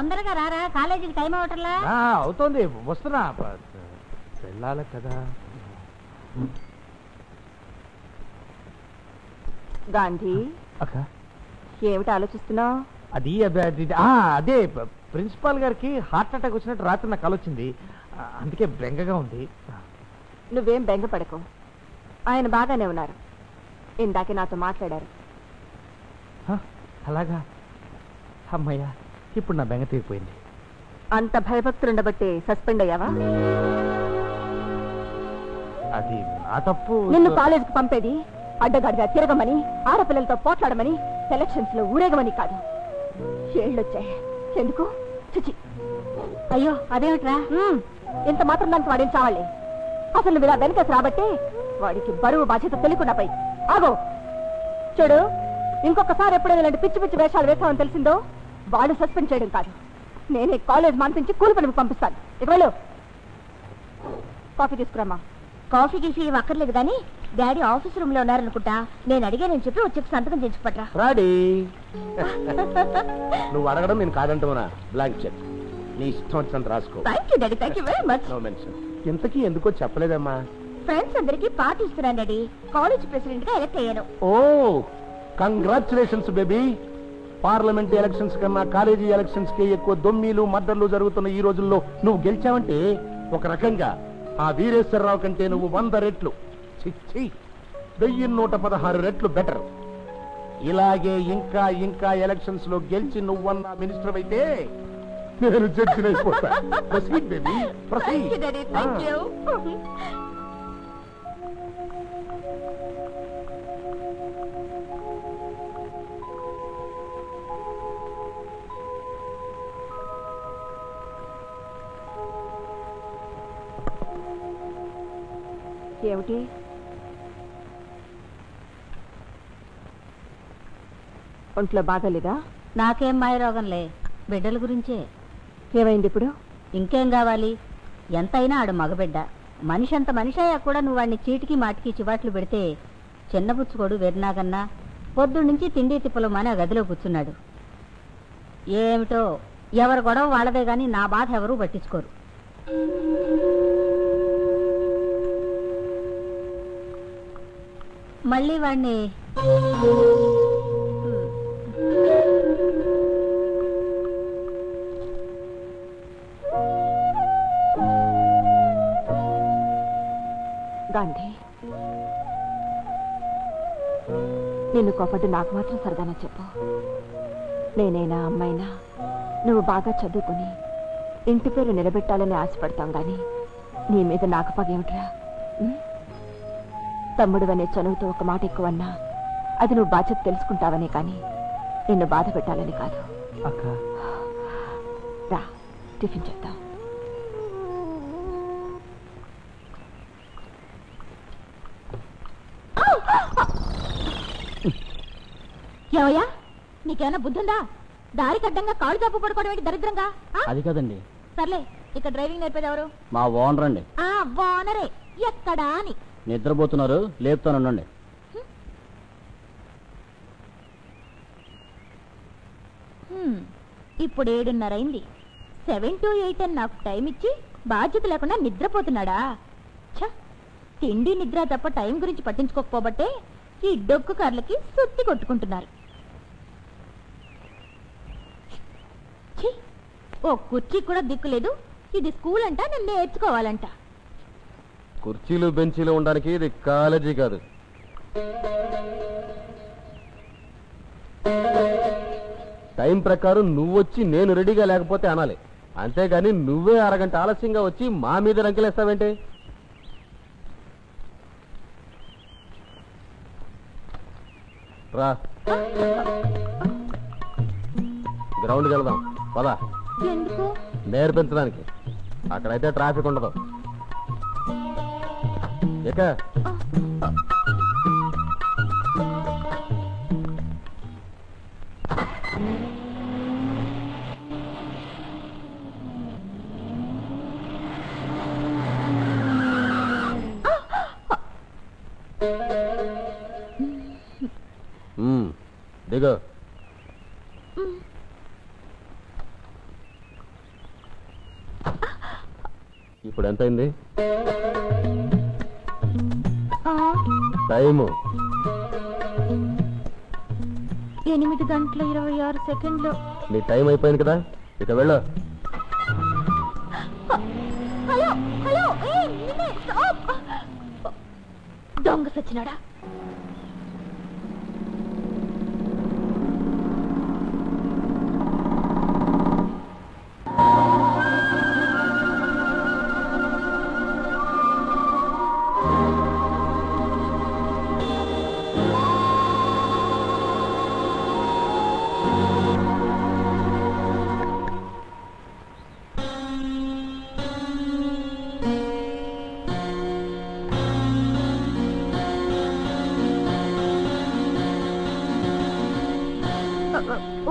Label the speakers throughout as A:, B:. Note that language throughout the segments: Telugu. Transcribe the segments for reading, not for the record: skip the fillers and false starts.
A: తొందరగా రారా, కాలేజీకి టైం అవటంలా.
B: అవుతోంది, వస్తున్నా. వెళ్ళాలి కదా.
C: గాంధీ
B: అక్క,
C: ఏమిటి ఆలోచిస్తున్నావు?
B: అదే ప్రిన్సిపాల్ గారికి హార్ట్ అటాక్ వచ్చినట్టు రాత్రి నాకు కల వచ్చింది. అందుకే బెంగగా ఉంది.
C: నువ్వేం బెంగ పడకు, ఆయన బాగానే ఉన్నారు. ఇందాకే నాతో మాట్లాడారు.
B: అలాగా? అమ్మయ్యా, ఇప్పుడు నా బెంగ తీరిపోయింది.
C: అంత భయభక్తులుండబట్టే సస్పెండ్ అయ్యావా?
B: అది నా తప్పు.
C: నిన్ను కాలేజీకి పంపేది అడ్డగాడిగా తిరగమని, ఆడపిల్లలతో పోట్లాడమని, సెలక్షన్స్ లో ఊరేగమని కాదు. ఏళ్ళొచ్చాయి ఎందుకు? చిచి.
A: అయ్యో అదేమిట్రా,
C: ఇంత మాత్రం దానికి వాడేం చావాలి. అసలు నువ్వు ఇలా వెనకేసి రాబట్టే వాడికి బరువు బాధ్యత తెలియకుండా పోయి. ఆగో చూడు, ఇంకొకసారి ఎప్పుడైనా ఇలాంటి పిచ్చి పిచ్చి వేషాలు వేసామని తెలిసిందో వాడు సస్పెండ్ చేయడం కాదు, నేనే కాలేజ్ మాన్పించి కూలి పనికి పంపిస్తాను. ఇక వెళ్ళు, కాఫీ తీసుకురామా.
A: కాఫీ గీఫీ అక్కర్లేదు కానీ డాడీ ఆఫీస్ రూమ్ లో ఉన్నారనుకుంటా. నేను అడిగానని చెప్పి వచ్చి సంతకం చేయించుపట్రా.
D: రాడీ నువ్వు అడగడం నేను కాదంటున్నా. బ్లాంక్ చెక్ నీ ఇష్టం వచ్చినంత రాసుకో.
A: Thank you daddy, thank you very much.
D: No mention. ఇంతకీ ఎందుకో చెప్పలేదమ్మా.
A: ఫ్రెండ్స్ అందరికి పార్టీ ఇస్తున్నాను డాడీ. కాలేజ్ ప్రెసిడెంట్ గా ఎలక్ట్ అయ్యాను.
D: Oh congratulations baby. Parliament elections కన్నా కాలేజీ ఎలక్షన్స్ కి ఎక్కువ దొమ్మీలు మర్డర్లు జరుగుతున్న ఈ రోజుల్లో నువ్వు గెలిచావంటే ఒక రకంగా ఆ వీరేశ్వరరావు కంటే నువ్వు 100 రెట్లు, 1116 రెట్లు బెటర్. ఇలాగే ఇంకా ఇంకా ఎలక్షన్స్ లో గెలిచి నువ్వన్న మినిస్టర్ అయితే నేను జడ్జిని అయిపోతా. Proceed baby, proceed.
C: ఏమిటి? ఒంట్లో బాగాలేదా?
A: నాకేం మాయరోగంలే, బిడ్డల గురించే.
C: ఏమైంది ఇప్పుడు?
A: ఇంకేం కావాలి? ఎంతైనా ఆడు మగబిడ్డ. మనిషి అంత మనిషి అయ్యా కూడా నువ్వు వాడిని చీటికి మాటికి చివాట్లు పెడితే చిన్నబుచ్చుకోడు వెర్నాగన్నా పొద్దున్నుంచి తిండి తిప్పలు మాని ఆ గదిలో కూర్చున్నాడు. ఏమిటో ఎవరు గొడవ వాళ్ళదే గాని నా బాధ ఎవరూ పట్టించుకోరు. మళ్ళీ వాడిని
C: గాంధీ, నిన్ను కోపడ్డు నాకు మాత్రం సరదానా చెప్పు. నేనైనా అమ్మాయినా నువ్వు బాగా చదువుకుని ఇంటి పేరు నిలబెట్టాలని ఆశపడతాం గాని నీ మీద నాకు పగేమిట్రా? తమ్ముడు అనే చనువుతో ఒక మాట ఎక్కువన్నా అది నువ్వు బాధ్యత తెలుసుకుంటావనే కానీ నిన్ను బాధ పెట్టాలని కాదు. రా, టిఫిన్ చేద్దాం.
A: ఏమయ్యా, నీకేమైనా బుద్ధుందా? దారి కడ్డంగా కాళ్ళు చాపు పడుకోవడం ఏంటి దరిద్రంగా?
E: అది కదండి.
A: సర్లే, ఇక్కడ డ్రైవింగ్ నేర్పేది ఎవరు?
E: మా ఓనర్ అండి.
A: ఓనరే. ఎక్కడా అని
E: నిద్రపోతున్నారు, లేపుతానుండండి.
A: ఇప్పుడు 7:30 అయింది. 7 to 8 అని నాకు టైం ఇచ్చి బాధ్యత లేకుండా నిద్రపోతున్నాడా? ఛ, తిండి నిద్ర తప్ప టైం గురించి పట్టించుకోకపోబట్టే ఈ డొక్కు కార్లకి సుత్తి కొట్టుకుంటున్నారు. ఓ కుర్చీ కూడా దిక్కులేదు. ఇది స్కూల్ అంట, నేను నేర్చుకోవాలంట.
D: కుర్చీలు బెంచీలు ఉండడానికి ఇది కాలేజీ కాదు. టైం ప్రకారం నువ్వొచ్చి నేను రెడీగా లేకపోతే అనాలి, అంతేగాని నువ్వే అరగంట ఆలస్యంగా వచ్చి మా మీద రంకెలేస్తావేంటి? రా, గ్రౌండ్కి వెళ్దాం పదా.
A: ఎందుకు?
D: నేర్పించడానికి. అక్కడైతే ట్రాఫిక్ ఉండదు. ఇక దిగు. ఇప్పుడు ఎంత అయింది? టైము
C: 8:26
D: నీ టైం అయిపోయింది కదా, ఇక వెళ్ళు.
C: హలో హలో, దొంగ సచ్చినాడా?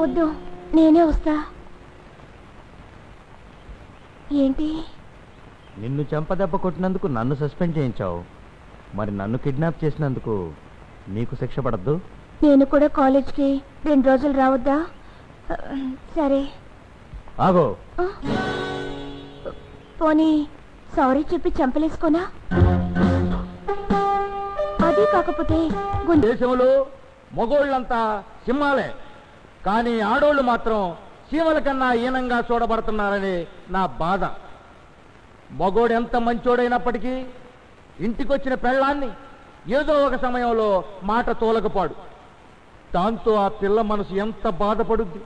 C: వద్దు, నేనే వస్తా. ఏంటి?
B: నిన్ను చెంపదెబ్బ కొట్టినందుకు నన్ను సస్పెండ్ చేయించావు, మరి నన్ను కిడ్నాప్ చేసినందుకు నీకు శిక్ష పడద్దు?
C: నేను కూడా కాలేజ్కి 2 రోజులు రావద్దా? సరే.
B: ఆగో.
C: పోనీ సారీ చెప్పి చంపలేసుకోనా? అది కాకపోతే
B: దేశంలో మగోళ్ళంతా సింహాలే, కానీ ఆడోళ్ళు మాత్రం చీమల కన్నా హీనంగా చూడబడుతున్నారని నా బాధ. మగోడు ఎంత మంచోడైనప్పటికీ ఇంటికొచ్చిన పెళ్ళాన్ని ఏదో ఒక సమయంలో మాట తోలకపోడు. దాంతో ఆ పిల్ల మనసు ఎంత బాధపడుద్ది.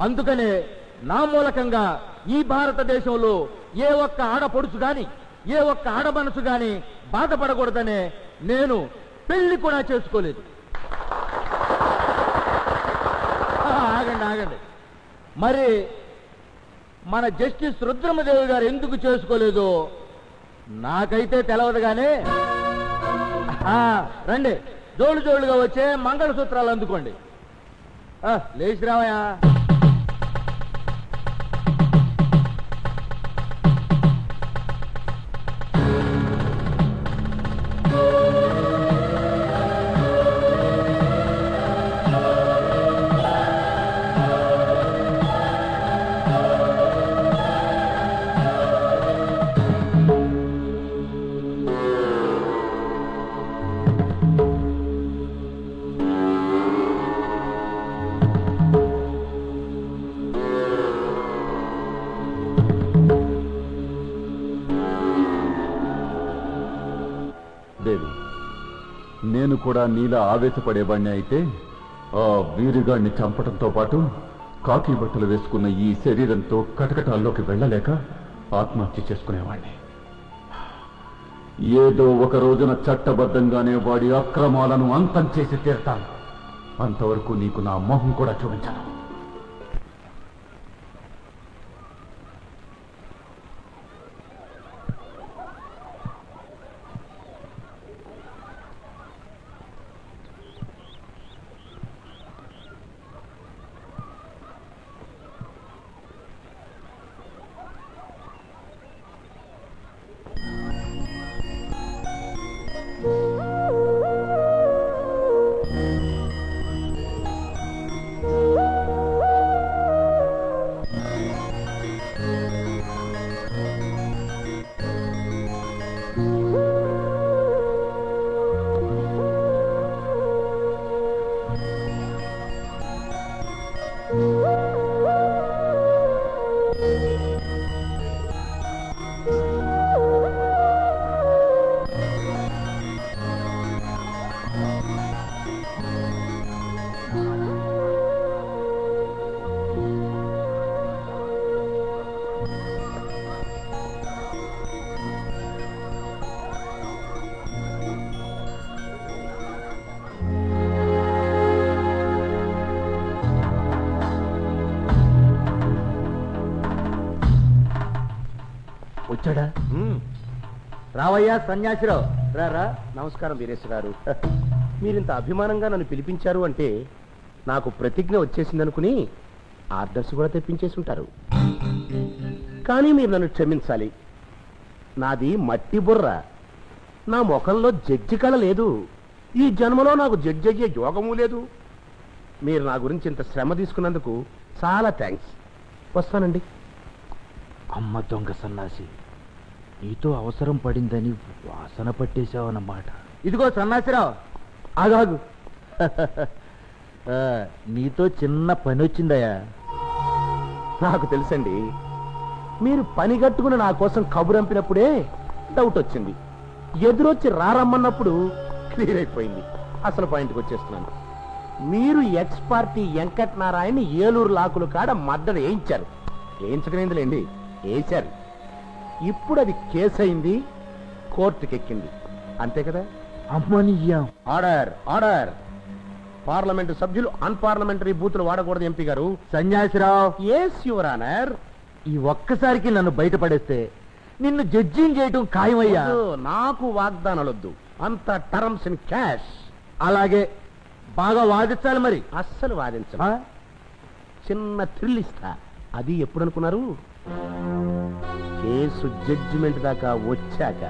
B: అందుకనే నా మూలకంగా ఈ భారతదేశంలో ఏ ఒక్క ఆడపడుచు గాని, ఏ ఒక్క ఆడ మనసు గాని బాధపడకూడదనే నేను పెళ్లి కూడా చేసుకోలేదు. ఆగండి ఆగండి, మరి మన జస్టిస్ రుద్రమదేవి గారు ఎందుకు చేసుకోలేదో నాకైతే తెలవదు. గానే రండి, జోడు జోడుగా వచ్చే మంగళసూత్రాలు అందుకోండి. లేచి రావయా.
F: దేవి, నేను కూడా నీలా ఆవేశపడేవాణ్ణి అయితే ఆ వీరుగాడిని చంపడంతో పాటు కాకి బట్టలు వేసుకున్న ఈ శరీరంతో కటకటాల్లోకి వెళ్ళలేక ఆత్మహత్య చేసుకునేవాణ్ణి. ఏదో ఒక రోజున చట్టబద్ధంగానే వాడి అక్రమాలను అంతం చేసి తీరుతాను. అంతవరకు నీకు నా మొహం కూడా చూపించాను.
B: వచ్చాడా? రావయ్యా సన్యాసిరావు, రా.
D: నమస్కారం వీరేశ్ గారు. మీరింత అభిమానంగా నన్ను పిలిపించారు అంటే నాకు ప్రతిజ్ఞ వచ్చేసిందనుకుని ఆర్డర్స్ కూడా తెప్పించేసి ఉంటారు. కానీ మీరు నన్ను క్షమించాలి. నాది మట్టి బుర్ర, నా ముఖంలో జడ్జి కళ లేదు. ఈ జన్మలో నాకు జడ్జి అయ్యే యోగము లేదు. మీరు నా గురించి ఇంత శ్రమ తీసుకున్నందుకు చాలా థ్యాంక్స్. వస్తానండి.
B: అమ్మ దొంగ సన్నాసి, నీతో అవసరం పడిందని వాసన పట్టేశావన్నమాట. ఇదిగో సన్నాసిరావు, ఆగాగు. నీతో చిన్న పని వచ్చిందయ్యా.
D: నాకు తెలుసండి, మీరు పని కట్టుకుని నా కోసం కబురంపినప్పుడే డౌట్ వచ్చింది. ఎదురొచ్చి రారమ్మన్నప్పుడు క్లియర్ అయిపోయింది. అసలు పాయింట్కి వచ్చేస్తున్నాను. మీరు ఎక్స్ పార్టీ వెంకట్ నారాయణ ఏలూరు లాకులు కాడ మర్డర్ వేయించారు. వేయించకనేందులేండి, వేశారు. ఇప్పుడు అది కేసు అయింది, కోర్టుకెక్కింది, అంతే కదా?
B: అమ్మనియ్యా.
D: Order, order. పార్లమెంటు సభ్యులు అన్పార్లమెంటరీ బూతులు వాడకూడదు ఎంపీ గారు.
B: Sanyasirao,
D: yes your honour.
B: ఈ ఒక్కసారికి నన్ను బయటపడేస్తే నిన్ను జడ్జింగ్ చేయటం ఖాయమయ్యా.
D: నాకు వాగ్దానాలొద్దు, అంత టర్మ్స్ ఇన్ క్యాష్.
B: అలాగే, బాగా వాదించాలి మరి.
D: అస్సలు వాదించను. చిన్న థ్రిల్ ఇస్తా. అది ఎప్పుడు అనుకున్నారు? కేసు జడ్జిమెంట్ దాకా వచ్చాక.